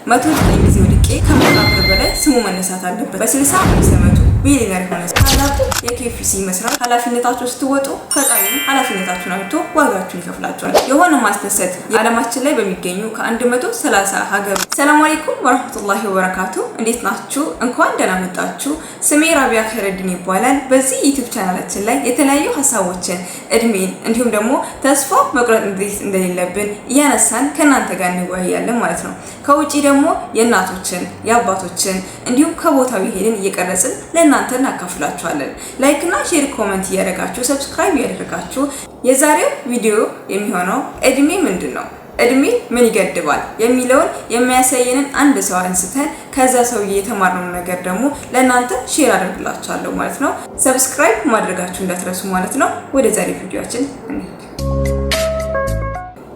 109 ጊዜ ወድቄ ከመቃብር በላይ ስሙ መነሳት አለበት። በ65 ዓመቱ ቢሊየነር ሆነ ታላቁ የኬኤፍሲ መስራች ኃላፊነታችሁ ስትወጡ ፈጣሪም ኃላፊነታችሁን አውጥቶ ዋጋችሁን ይከፍላችኋል። የሆነ ማስደሰት የዓለማችን ላይ በሚገኙ ከ130 ሀገሮች። ሰላም አለይኩም ወራህመቱላሂ ወበረካቱ። እንዴት ናችሁ? እንኳን ደህና መጣችሁ። ስሜ ራቢያ ኸይረዲን ይባላል። በዚህ ዩቲዩብ ቻናላችን ላይ የተለያዩ ሀሳቦችን እድሜን እንዲሁም ደግሞ ተስፋ መቁረጥ እንዴት እንደሌለብን እያነሳን ከእናንተ ጋር እንወያያለን ማለት ነው። ከውጪ ደግሞ የእናቶችን የአባቶችን እንዲሁም ከቦታው ሄደን እየቀረጽን ለእናንተ እናካፍላችኋለን። ላይክ እና ሼር ኮሜንት እያደረጋችሁ ሰብስክራይብ እያደረጋችሁ የዛሬው ቪዲዮ የሚሆነው እድሜ ምንድን ነው፣ እድሜ ምን ይገድባል የሚለውን የሚያሳየንን አንድ ሰው አንስተን ከዛ ሰውዬ የተማርነው ነገር ደግሞ ለእናንተ ሼር አደርግላችኋለሁ ማለት ነው። ሰብስክራይብ ማድረጋችሁ እንዳትረሱ ማለት ነው። ወደ ዛሬ ቪዲዮአችን እንሂድ።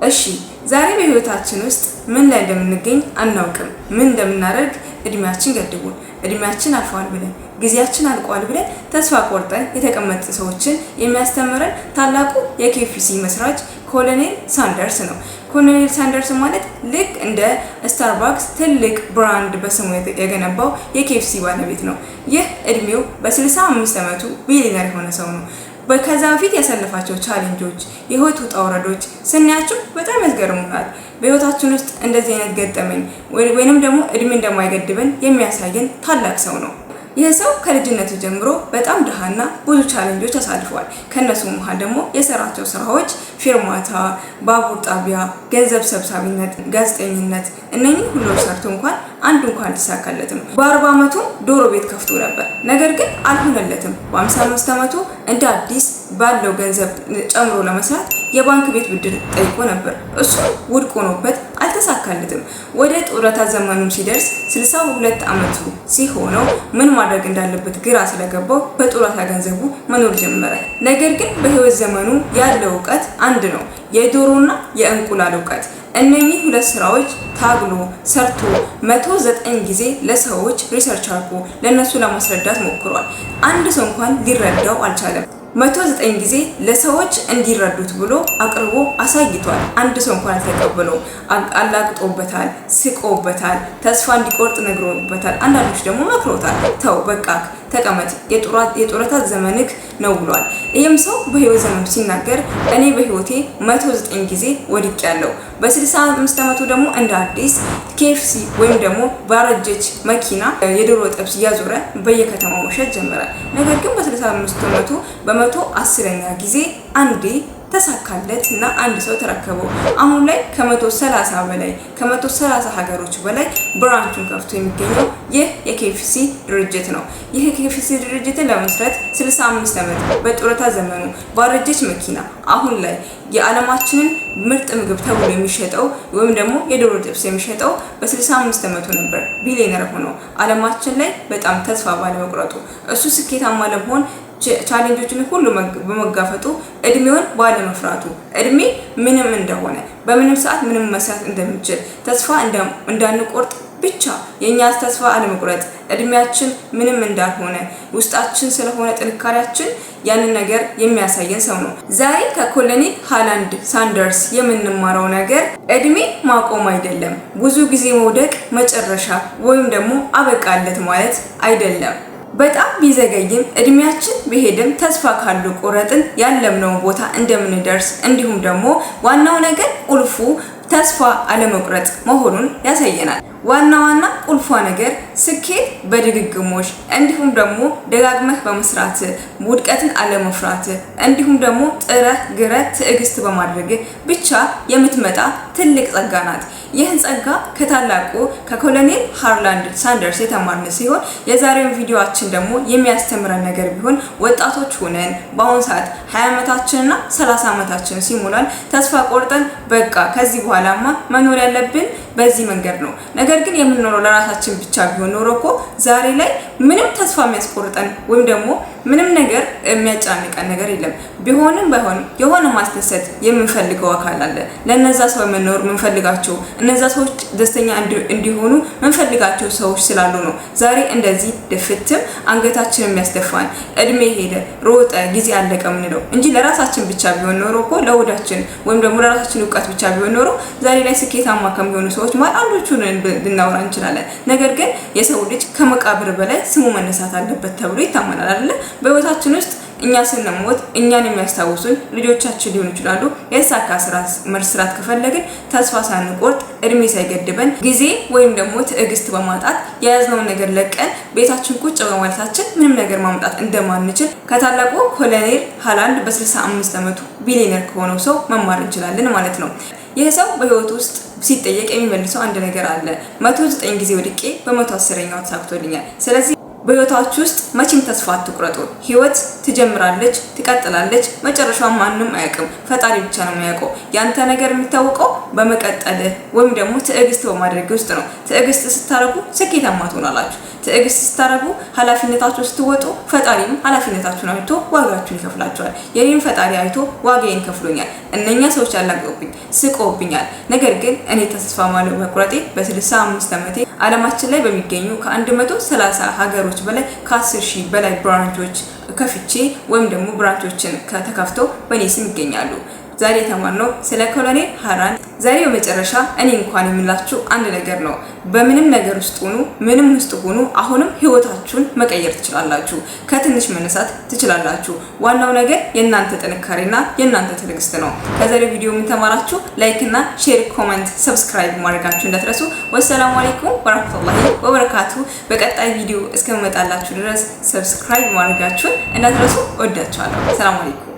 እሺ ዛሬ በህይወታችን ውስጥ ምን ላይ እንደምንገኝ አናውቅም። ምን እንደምናደርግ እድሜያችን ገድቡን፣ እድሜያችን አልፏል ብለን ጊዜያችን አልቋል ብለን ተስፋ ቆርጠን የተቀመጡ ሰዎችን የሚያስተምረን ታላቁ የኬኤፍሲ መስራች ኮሎኔል ሳንደርስ ነው። ኮሎኔል ሳንደርስ ማለት ልክ እንደ ስታርባክስ ትልቅ ብራንድ በስሙ የገነባው የኬኤፍሲ ባለቤት ነው። ይህ እድሜው በ65 ዓመቱ ቢሊየነር የሆነ ሰው ነው። ከዛ በፊት ያሳለፋቸው ቻሌንጆች የህይወት ውጣ ውረዶች ስናያቸው በጣም ያስገርሙናል። በህይወታችን ውስጥ እንደዚህ አይነት ገጠመኝ ወይንም ደግሞ እድሜ እንደማይገድበን የሚያሳየን ታላቅ ሰው ነው። ይህ ሰው ከልጅነቱ ጀምሮ በጣም ድሃና ብዙ ቻሌንጆች አሳልፈዋል። ከነሱ መሃል ደግሞ የሰራቸው ስራዎች ፊርማታ፣ ባቡር ጣቢያ፣ ገንዘብ ሰብሳቢነት፣ ጋዜጠኝነት እነኚህ ሁሉ ሰርቶ እንኳን አንዱ እንኳን አልተሳካለትም። በ40 ዓመቱ ዶሮ ቤት ከፍቶ ነበር፣ ነገር ግን አልሆነለትም። በ55 ዓመቱ እንደ አዲስ ባለው ገንዘብ ጨምሮ ለመስራት የባንክ ቤት ብድር ጠይቆ ነበር። እሱ ውድቅ ሆኖበት አልተሳካለትም። ወደ ጡረታ ዘመኑ ሲደርስ 62 ዓመቱ ሲሆነው ምን ማድረግ እንዳለበት ግራ ስለገባው በጡረታ ገንዘቡ መኖር ጀመረ። ነገር ግን በህይወት ዘመኑ ያለው እውቀት አንድ ነው፣ የዶሮና የእንቁላል እውቀት። እነኚህ ሁለት ስራዎች ታግሎ ሰርቶ 109 ጊዜ ለሰዎች ሪሰርች አድርጎ ለነሱ ለማስረዳት ሞክሯል። አንድ ሰው እንኳን ሊረዳው አልቻለም። 109 ጊዜ ለሰዎች እንዲረዱት ብሎ አቅርቦ አሳይቷል። አንድ ሰው እንኳን አልተቀበለው። አላቅጦበታል፣ ስቆበታል፣ ተስፋ እንዲቆርጥ ነግሮበታል። አንዳንዶች ደግሞ መክሮታል። ተው በቃ ተቀመጥ፣ የጡረታ ዘመንክ ነው ብሏል። ይህም ሰው በህይወት ዘመኑ ሲናገር እኔ በህይወቴ 109 ጊዜ ወድቄያለሁ። በ65 ዓመቱ ደግሞ እንደ አዲስ ኬኤፍሲ ወይም ደግሞ ባረጀች መኪና የዶሮ ጥብስ እያዞረ በየከተማው መሸጥ ጀመረ። ነገር ግን በ65 ዓመቱ በ110ኛ ጊዜ አንዴ ተሳካለት እና አንድ ሰው ተረከበው። አሁን ላይ ከ130 በላይ ከ130 ሀገሮች በላይ ብራንቹን ከፍቶ የሚገኘው ይህ የኬኤፍሲ ድርጅት ነው። ይህ የኬኤፍሲ ድርጅትን ለመስራት 65 ዓመት በጡረታ ዘመኑ ባረጀች መኪና አሁን ላይ የዓለማችንን ምርጥ ምግብ ተብሎ የሚሸጠው ወይም ደግሞ የዶሮ ጥብስ የሚሸጠው በ65 ዓመቱ ነበር ቢሊየነር ሆኖ ዓለማችን ላይ በጣም ተስፋ ባለመቁረጡ እሱ ስኬታማ ለመሆን ቻሌንጆችን ሁሉ በመጋፈጡ እድሜውን ባለመፍራቱ እድሜ ምንም እንደሆነ በምንም ሰዓት ምንም መስራት እንደምንችል ተስፋ እንዳንቆርጥ ብቻ የኛ ተስፋ አለመቁረጥ እድሜያችን ምንም እንዳልሆነ ውስጣችን ስለሆነ ጥንካሬያችን ያንን ነገር የሚያሳየን ሰው ነው። ዛሬ ከኮሎኔል ሃላንድ ሳንደርስ የምንማረው ነገር እድሜ ማቆም አይደለም። ብዙ ጊዜ መውደቅ መጨረሻ ወይም ደግሞ አበቃለት ማለት አይደለም። በጣም ቢዘገይም እድሜያችን በሄድም ተስፋ ካሉ ቆረጥን ያለምነው ቦታ እንደምንደርስ እንዲሁም ደግሞ ዋናው ነገር ቁልፉ ተስፋ አለመቁረጥ መሆኑን ያሳየናል። ዋና ቁልፏ ነገር ስኬት በድግግሞሽ እንዲሁም ደግሞ ደጋግመህ በመስራት ውድቀትን አለመፍራት እንዲሁም ደግሞ ጥረህ ግረህ ትዕግስት በማድረግ ብቻ የምትመጣ ትልቅ ጸጋ ናት። ይህን ጸጋ ከታላቁ ከኮሎኔል ሃላንድ ሳንደርስ የተማርን ሲሆን የዛሬውን ቪዲዮአችን ደግሞ የሚያስተምረን ነገር ቢሆን ወጣቶች ሆነን በአሁኑ ሰዓት 20 ዓመታችንና 30 ዓመታችን ሲሞላን ተስፋ ቆርጠን በቃ ከዚህ በኋላማ መኖር ያለብን በዚህ መንገድ ነው። ነገር ግን የምንኖረው ለራሳችን ብቻ ቢሆን ኖሮ እኮ ዛሬ ላይ ምንም ተስፋ የሚያስቆርጠን ወይም ደግሞ ምንም ነገር የሚያጫንቀን ነገር የለም። ቢሆንም ባይሆንም የሆነ ማስደሰት የምንፈልገው አካል አለ። ለነዛ ሰው መኖር የምንፈልጋቸው እነዛ ሰዎች ደስተኛ እንዲሆኑ መንፈልጋቸው ሰዎች ስላሉ ነው ዛሬ እንደዚህ ድፍትም አንገታችንን የሚያስደፋን እድሜ ሄደ ሮጠ ጊዜ አለቀ ምንለው እንጂ ለራሳችን ብቻ ቢሆን ኖሮ እኮ ለወዳችን ወይም ደግሞ ለራሳችን ዕውቀት ብቻ ቢሆን ኖሮ ዛሬ ላይ ስኬታማ ከሚሆኑ ሰዎች ማለት አንዶቹን ልናወራ እንችላለን። ነገር ግን የሰው ልጅ ከመቃብር በላይ ስሙ መነሳት አለበት ተብሎ ይታመናል አይደል? በህይወታችን ውስጥ እኛ ስንሞት እኛን የሚያስታውሱን ልጆቻችን ሊሆኑ ይችላሉ። የሳካ መስራት ከፈለግን ተስፋ ሳንቆርጥ እድሜ ሳይገድበን ጊዜ ወይም ደግሞ ትዕግስት በማጣት የያዝነውን ነገር ለቀን ቤታችን ቁጭ በማለታችን ምንም ነገር ማምጣት እንደማንችል ከታላቁ ኮሎኔል ሃላንድ በ65 ዓመቱ ቢሊየነር ከሆነው ሰው መማር እንችላለን ማለት ነው። ይህ ሰው በህይወቱ ውስጥ ሲጠየቅ የሚመልሰው አንድ ነገር አለ። 109 ጊዜ ወድቄ በ110ኛው ተሳክቶልኛል። ስለዚህ በህይወታችሁ ውስጥ መቼም ተስፋ አትቁረጡ። ህይወት ትጀምራለች፣ ትቀጥላለች። መጨረሻውን ማንም አያውቅም፣ ፈጣሪ ብቻ ነው የሚያውቀው። ያንተ ነገር የሚታወቀው በመቀጠል ወይም ደግሞ ትዕግስት በማድረግ ውስጥ ነው። ትዕግስት ስታረጉ ስኬታማ ትሆናላችሁ። ትዕግስት ስታረጉ ኃላፊነታችሁን ስትወጡ ፈጣሪም ኃላፊነታችሁን አይቶ ዋጋችሁን ይከፍላችኋል። የኔን ፈጣሪ አይቶ ዋጋዬን ከፍሎኛል። እነኛ ሰዎች ያላቀቁኝ ስቆብኛል። ነገር ግን እኔ ተስፋ መቁረጤ በ65 ዓመቴ ዓለማችን ላይ በሚገኙ ከ130 ሀገሮች በላይ ከ10,000 በላይ ብራንቾች ከፍቼ ወይም ደግሞ ብራንቾችን ከተከፍተው በኔ ስም ይገኛሉ። ዛሬ የተማርነው ስለ ኮሎኔል ሃላንድ። ዛሬ በመጨረሻ እኔ እንኳን የምላችሁ አንድ ነገር ነው። በምንም ነገር ውስጥ ሆኑ ምንም ውስጥ ሆኑ አሁንም ህይወታችሁን መቀየር ትችላላችሁ። ከትንሽ መነሳት ትችላላችሁ። ዋናው ነገር የእናንተ ጥንካሬና የእናንተ ትዕግስት ነው። ከዛሬው ቪዲዮ ምን ተማራችሁ? ላይክ እና ሼር፣ ኮሜንት፣ ሰብስክራይብ ማድረጋችሁ እንዳትረሱ። ወሰላሙ አለይኩም ወራህመቱላሂ ወበረካቱ። በቀጣይ ቪዲዮ እስከመጣላችሁ ድረስ ሰብስክራይብ ማድረጋችሁን እንዳትረሱ። ወዳችኋለሁ። ሰላም አለይኩም።